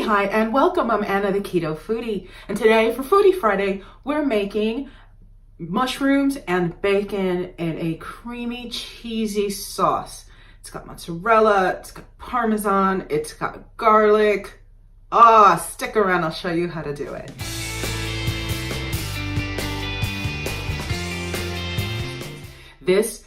Hi, and welcome. I'm Anna, the Keto Foodie. And today for Foodie Friday, we're making mushrooms and bacon in a creamy, cheesy sauce. It's got mozzarella, it's got Parmesan, it's got garlic. Stick around, I'll show you how to do it. This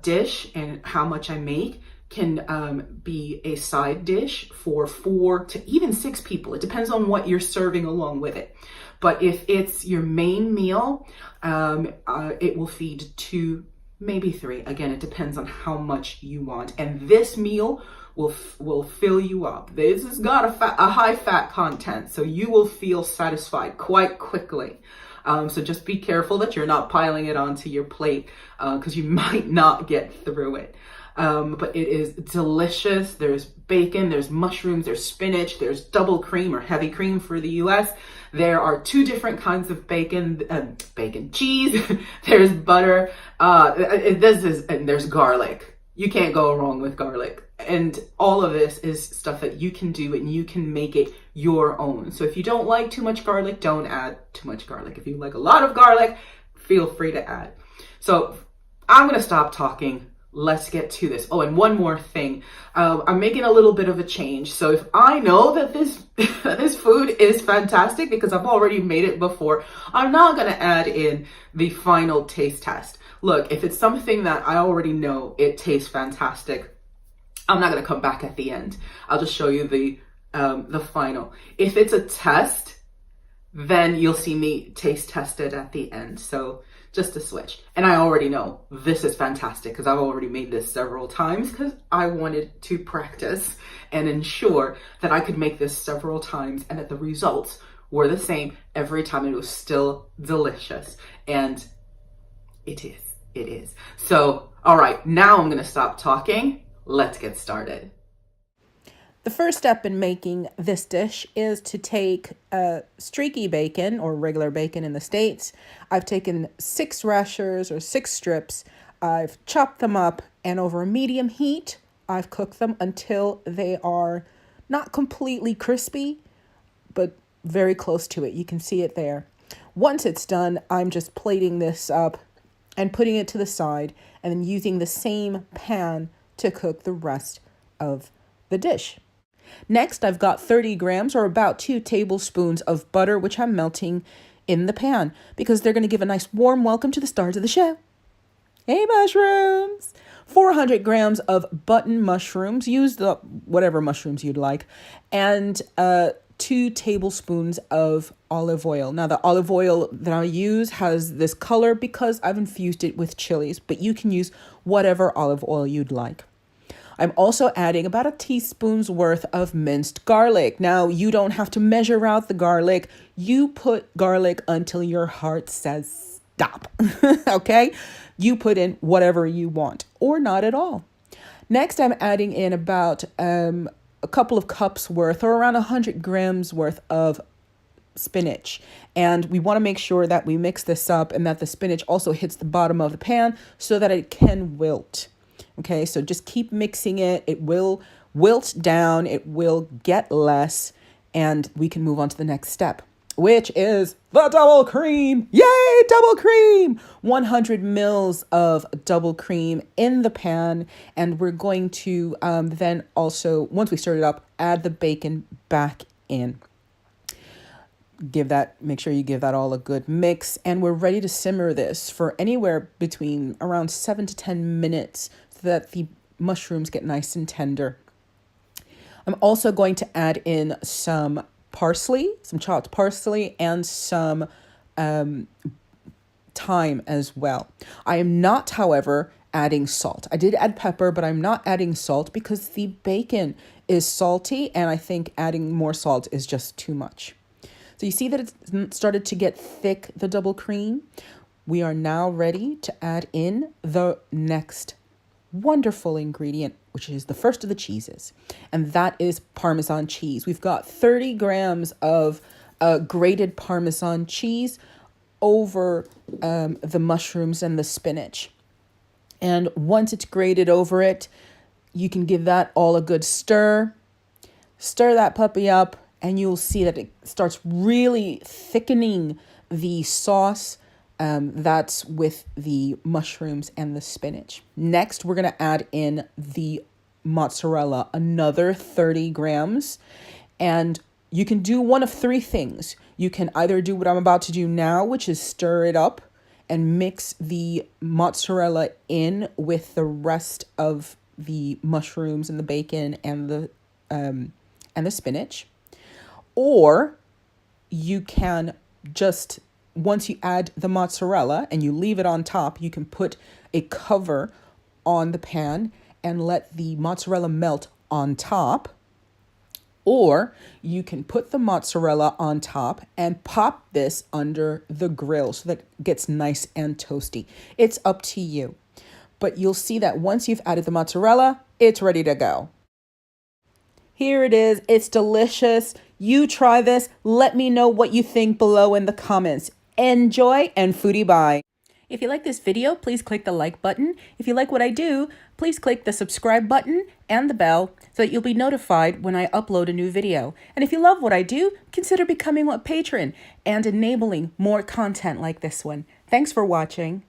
dish and how much I make can be a side dish for 4 to even 6 people. It depends on what you're serving along with it. But if it's your main meal, it will feed 2, maybe 3. Again, it depends on how much you want. And this meal will fill you up. This has got a high fat content, so you will feel satisfied quite quickly. So just be careful that you're not piling it onto your plate because you might not get through it. But it is delicious. There's bacon, there's mushrooms, there's spinach, there's double cream or heavy cream for the US. There are 2 different kinds of bacon, cheese, there's butter, and there's garlic. You can't go wrong with garlic. And all of this is stuff that you can do and you can make it your own. So if you don't like too much garlic, don't add too much garlic. If you like a lot of garlic, feel free to add. So I'm going to stop talking. Let's get to this. Oh, and one more thing. I'm making a little bit of a change. So if I know that this food is fantastic because I've already made it before, I'm not going to add in the final taste test. Look, if it's something that I already know it tastes fantastic, I'm not going to come back at the end. I'll just show you the final. If it's a test, then you'll see me taste test it at the end. So just a switch. And I already know this is fantastic because I've already made this several times because I wanted to practice and ensure that I could make this several times and that the results were the same every time. It was still delicious. And it is. So, all right, now I'm going to stop talking. Let's get started. The first step in making this dish is to take streaky bacon or regular bacon in the States. I've taken 6 rashers or 6 strips. I've chopped them up and over a medium heat, I've cooked them until they are not completely crispy, but very close to it. You can see it there. Once it's done, I'm just plating this up and putting it to the side and then using the same pan to cook the rest of the dish. Next, I've got 30 grams or about 2 tablespoons of butter, which I'm melting in the pan because they're going to give a nice warm welcome to the stars of the show. Hey, mushrooms! 400 grams of button mushrooms, use whatever mushrooms you'd like, and 2 tablespoons of olive oil. Now, the olive oil that I use has this color because I've infused it with chilies, but you can use whatever olive oil you'd like. I'm also adding about a teaspoon's worth of minced garlic. Now, you don't have to measure out the garlic. You put garlic until your heart says stop, okay? You put in whatever you want or not at all. Next, I'm adding in about a couple of cups worth or around 100 grams worth of spinach. And we want to make sure that we mix this up and that the spinach also hits the bottom of the pan so that it can wilt. Okay, so just keep mixing it. It will wilt down. It will get less. And we can move on to the next step, which is the double cream. Yay, double cream! 100 mils of double cream in the pan. And we're going to then also, once we stir it up, add the bacon back in. Make sure you give that all a good mix. And we're ready to simmer this for anywhere between around 7 to 10 minutes so that the mushrooms get nice and tender. I'm also going to add in some parsley, some chopped parsley, and some thyme as well. I am not, however, adding salt. I did add pepper, but I'm not adding salt because the bacon is salty, and I think adding more salt is just too much. So you see that it's started to get thick, the double cream. We are now ready to add in the next wonderful ingredient, which is the first of the cheeses, and that is Parmesan cheese. We've got 30 grams of grated Parmesan cheese over the mushrooms and the spinach. And once it's grated over it, you can give that all a good stir. Stir that puppy up and you'll see that it starts really thickening the sauce that's with the mushrooms and the spinach. Next, we're going to add in the mozzarella, another 30 grams. And you can do one of three things. You can either do what I'm about to do now, which is stir it up and mix the mozzarella in with the rest of the mushrooms and the bacon and the spinach. Or you can just, once you add the mozzarella and you leave it on top, you can put a cover on the pan and let the mozzarella melt on top. Or you can put the mozzarella on top and pop this under the grill so that it gets nice and toasty. It's up to you. But you'll see that once you've added the mozzarella, it's ready to go. Here it is. It's delicious. You try this. Let me know what you think below in the comments. Enjoy and foodie bye. If you like this video, please click the like button. If you like what I do, please click the subscribe button and the bell so that you'll be notified when I upload a new video. And if you love what I do, consider becoming a patron and enabling more content like this one. Thanks for watching.